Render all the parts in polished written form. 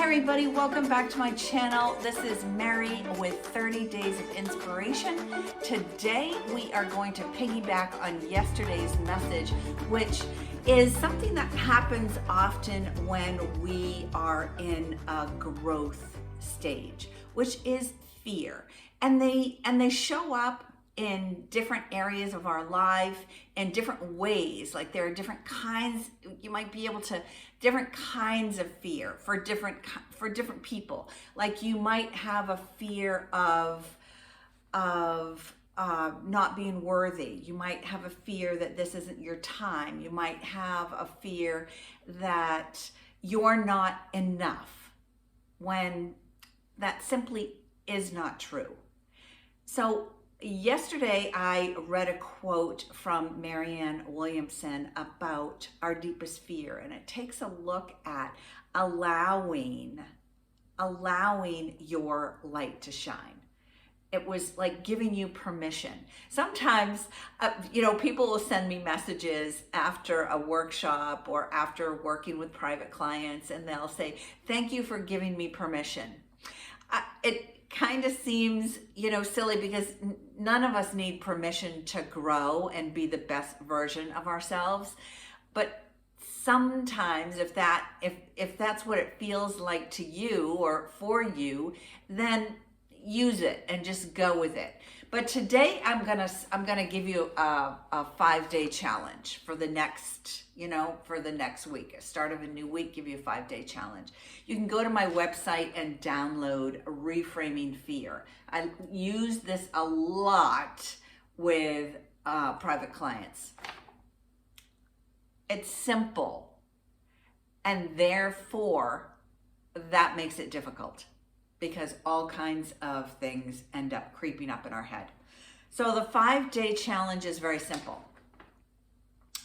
everybody, welcome back to my channel. This is Mary with 30 Days of Inspiration. Today we are going to piggyback on yesterday's message, which is something that happens often when we are in a growth stage, which is fear. And they show up in different areas of our life in different ways. Like there are different kinds, you might be able to, different kinds of fear for different people. Like you might have a fear of not being worthy. You might have a fear that this isn't your time. You might have a fear that you're not enough, when that simply is not true. So yesterday, I read a quote from Marianne Williamson about our deepest fear, and it takes a look at allowing your light to shine. It was like giving you permission. Sometimes, people will send me messages after a workshop or after working with private clients, and they'll say, "Thank you for giving me permission." It kind of seems, silly, because none of us need permission to grow and be the best version of ourselves. But sometimes if that's what it feels like to you or for you, then use it and just go with it. But today I'm gonna give you a 5-day challenge for the next week. A start of a new week, give you a 5-day challenge. You can go to my website and download Reframing Fear. I use this a lot with private clients. It's simple, and therefore that makes it difficult, because all kinds of things end up creeping up in our head. So the 5-day challenge is very simple.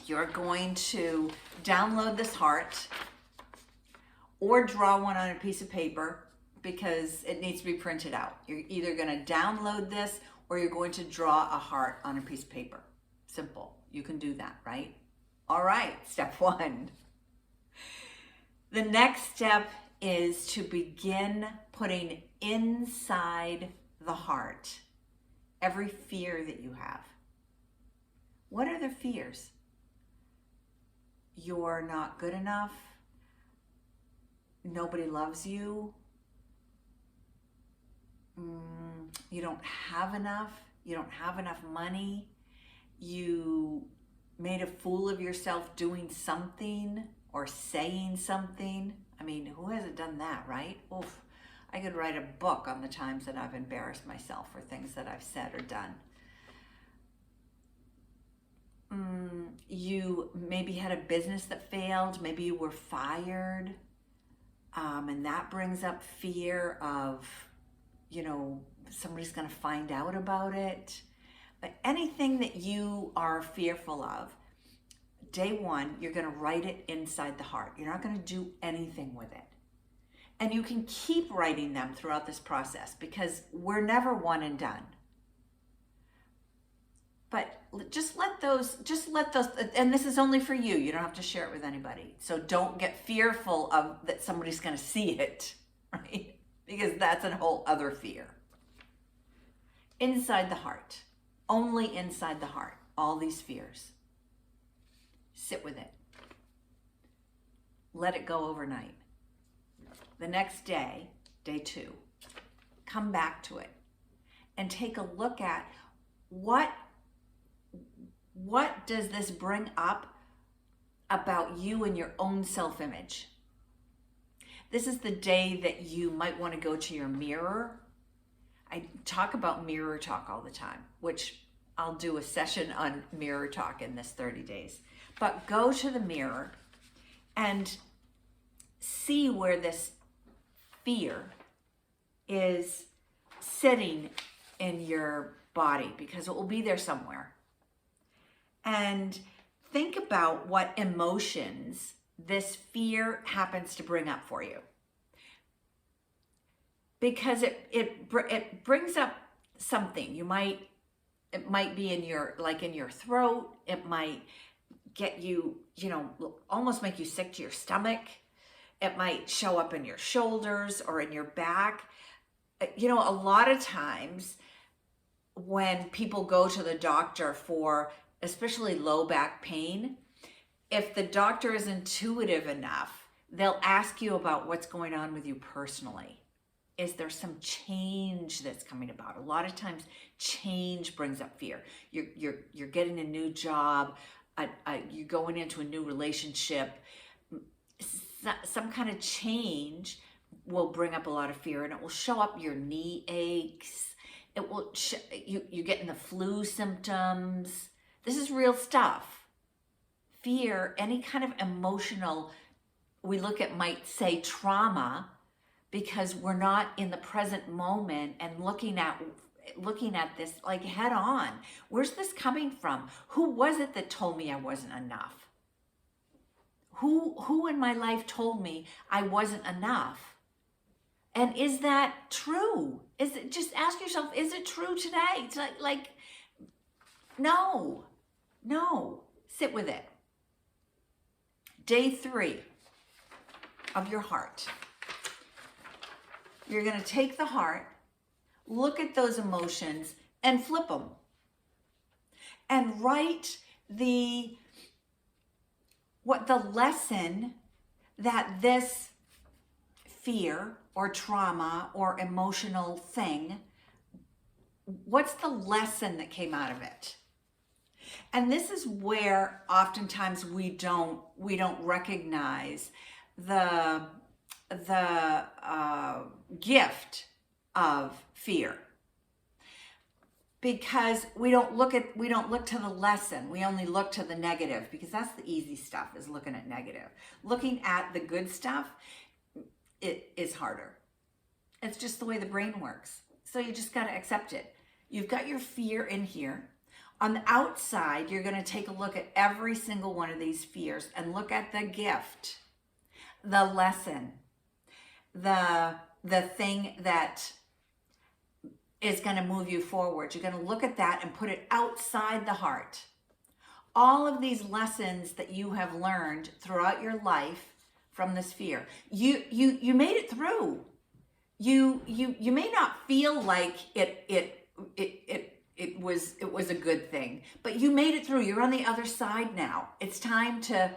You're going to download this heart or draw one on a piece of paper, because it needs to be printed out. You're either going to download this or you're going to draw a heart on a piece of paper. Simple. You can do that, right? All right, step 1. The next step is to begin putting inside the heart every fear that you have. What are the fears? You're not good enough. Nobody loves you. You don't have enough. You don't have enough money. You made a fool of yourself doing something or saying something. I mean, who hasn't done that, right? Oof. I could write a book on the times that I've embarrassed myself for things that I've said or done. You maybe had a business that failed. Maybe you were fired. And that brings up fear of, somebody's going to find out about it. But anything that you are fearful of, day 1, you're going to write it inside the heart. You're not going to do anything with it. And you can keep writing them throughout this process, because we're never one and done. But just let those, and this is only for you. You don't have to share it with anybody. So don't get fearful of that somebody's going to see it, right? Because that's a whole other fear. Inside the heart, only inside the heart, all these fears. Sit with it. Let it go overnight. The next day, day 2, come back to it and take a look at what does this bring up about you and your own self-image. This is the day that you might want to go to your mirror. I talk about mirror talk all the time, which I'll do a session on mirror talk in this 30 days. But go to the mirror and see where this fear is sitting in your body, because it will be there somewhere. And think about what emotions this fear happens to bring up for you. Because it brings up something. It might be in your throat. It might get you, almost make you sick to your stomach. It might show up in your shoulders or in your back. You know, a lot of times when people go to the doctor for especially low back pain, if the doctor is intuitive enough, they'll ask you about what's going on with you personally. Is there some change that's coming about? A lot of times change brings up fear. You're getting a new job, you're going into a new relationship. Some kind of change will bring up a lot of fear, and it will show up your knee aches. It will you getting the flu symptoms. This is real stuff. Fear, any kind of emotional, we look at, might say, trauma, because we're not in the present moment and looking at this like head on. Where's this coming from? Who was it that told me I wasn't enough? Who in my life told me I wasn't enough? And is that true? Is it, just ask yourself, is it true today? It's like no. Sit with it. Day 3 of your heart. You're going to take the heart, look at those emotions, and flip them. And write the lesson that this fear or trauma or emotional thing, what's the lesson that came out of it? And this is where oftentimes we don't recognize the gift of fear, because we don't look to the lesson. We only look to the negative, because that's the easy stuff, is looking at negative. Looking at the good stuff, it is harder. It's just the way the brain works. So you just got to accept it. You've got your fear in here. On the outside, you're going to take a look at every single one of these fears and look at the gift, the lesson, the thing that is going to move you forward. You're going to look at that and put it outside the heart. All of these lessons that you have learned throughout your life from this fear, you made it through. You may not feel like it was a good thing, but you made it through. You're on the other side now. It's time to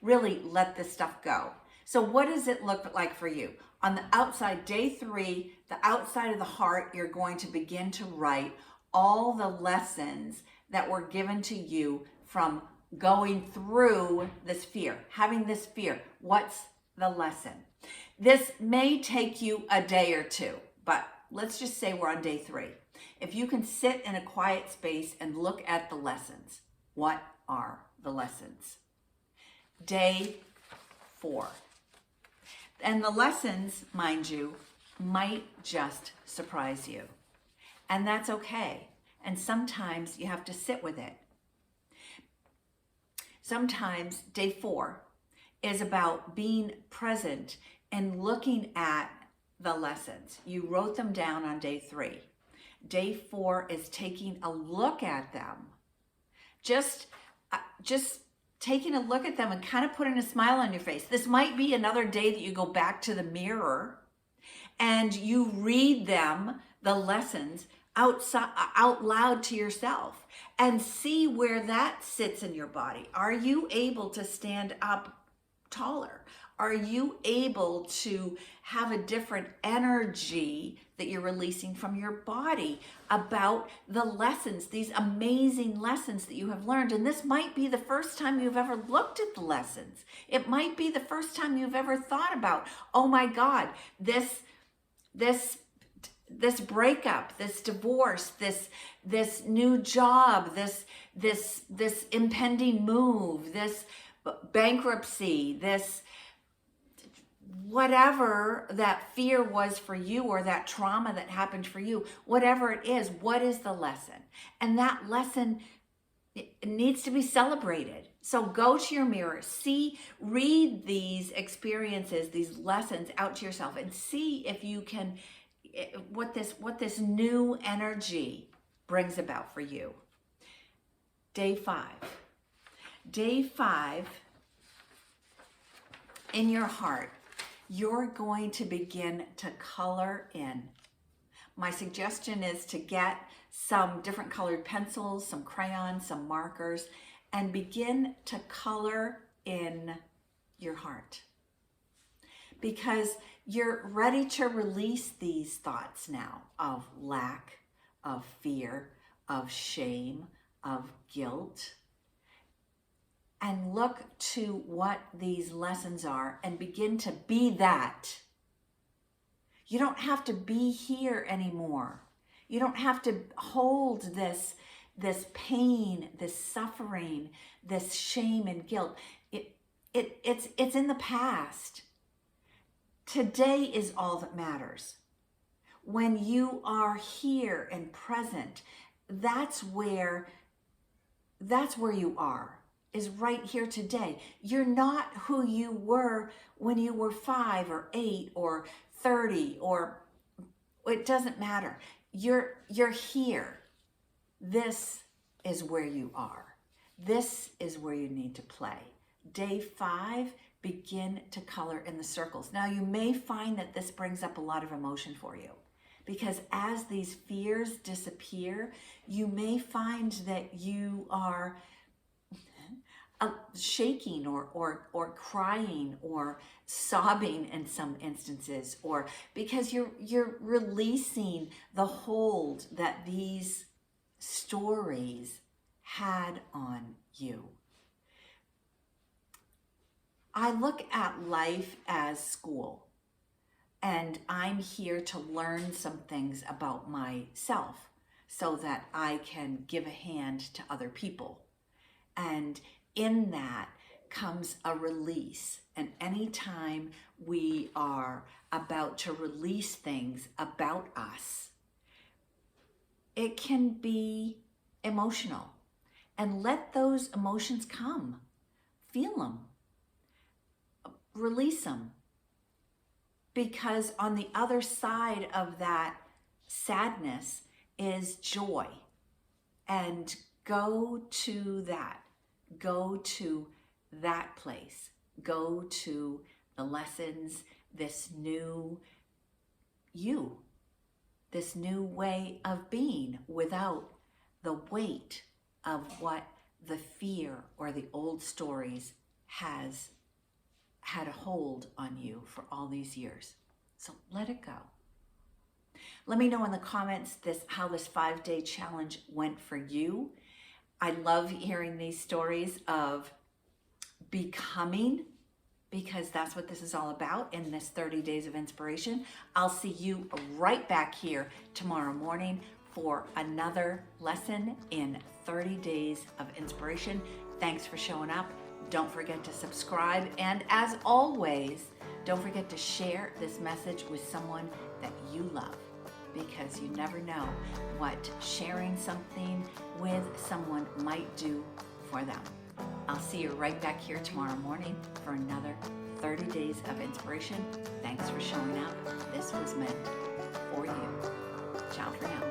really let this stuff go. So what does it look like for you? On the outside, day 3, the outside of the heart, you're going to begin to write all the lessons that were given to you from going through this fear, having this fear. What's the lesson? This may take you a day or two, but let's just say we're on day 3. If you can sit in a quiet space and look at the lessons, what are the lessons? Day 4. And the lessons, mind you, might just surprise you. And that's okay. And sometimes you have to sit with it. Sometimes day 4 is about being present and looking at the lessons. You wrote them down on day 3. Day 4 is taking a look at them. Just taking a look at them and kind of putting a smile on your face. This might be another day that you go back to the mirror and you read them, the lessons, out loud to yourself, and see where that sits in your body. Are you able to stand up taller? Are you able to have a different energy that you're releasing from your body about the lessons, these amazing lessons that you have learned? And this might be the first time you've ever looked at the lessons. It might be the first time you've ever thought about, oh my God, this breakup, this divorce, this new job, this impending move, this bankruptcy, this whatever that fear was for you, or that trauma that happened for you, whatever it is, what is the lesson? And that lesson, it needs to be celebrated. So go to your mirror, read these experiences, these lessons out to yourself, and see if you can, what this new energy brings about for you. Day 5. Day 5, in your heart, you're going to begin to color in. My suggestion is to get some different colored pencils, some crayons, some markers, and begin to color in your heart. Because you're ready to release these thoughts now of lack, of fear, of shame, of guilt. And look to what these lessons are and begin to be that. You don't have to be here anymore. You don't have to hold this pain, this suffering, this shame and guilt. It's in the past. Today is all that matters. When you are here and present, that's where you are, is right here today. You're not who you were when you were 5 or 8 or 30, or it doesn't matter. You're here. This is where you are. This is where you need to play. Day 5, begin to color in the circles. Now you may find that this brings up a lot of emotion for you, because as these fears disappear, you may find that you are shaking or crying or sobbing in some instances, or because you're releasing the hold that these stories had on you. I look at life as school, and I'm here to learn some things about myself so that I can give a hand to other people. And in that comes a release. And anytime we are about to release things about us, it can be emotional. And let those emotions come. Feel them. Release them. Because on the other side of that sadness is joy. And go to that. Go to that place. Go to the lessons, this new you, this new way of being without the weight of what the fear or the old stories has had a hold on you for all these years. So let it go. Let me know in the comments how this 5-day challenge went for you. I love hearing these stories of becoming, because that's what this is all about in this 30 days of inspiration. I'll see you right back here tomorrow morning for another lesson in 30 days of inspiration. Thanks for showing up. Don't forget to subscribe. And as always, don't forget to share this message with someone that you love, because you never know what sharing something with someone might do for them. I'll see you right back here tomorrow morning for another 30 days of inspiration. Thanks for showing up. This was meant for you. Ciao for now.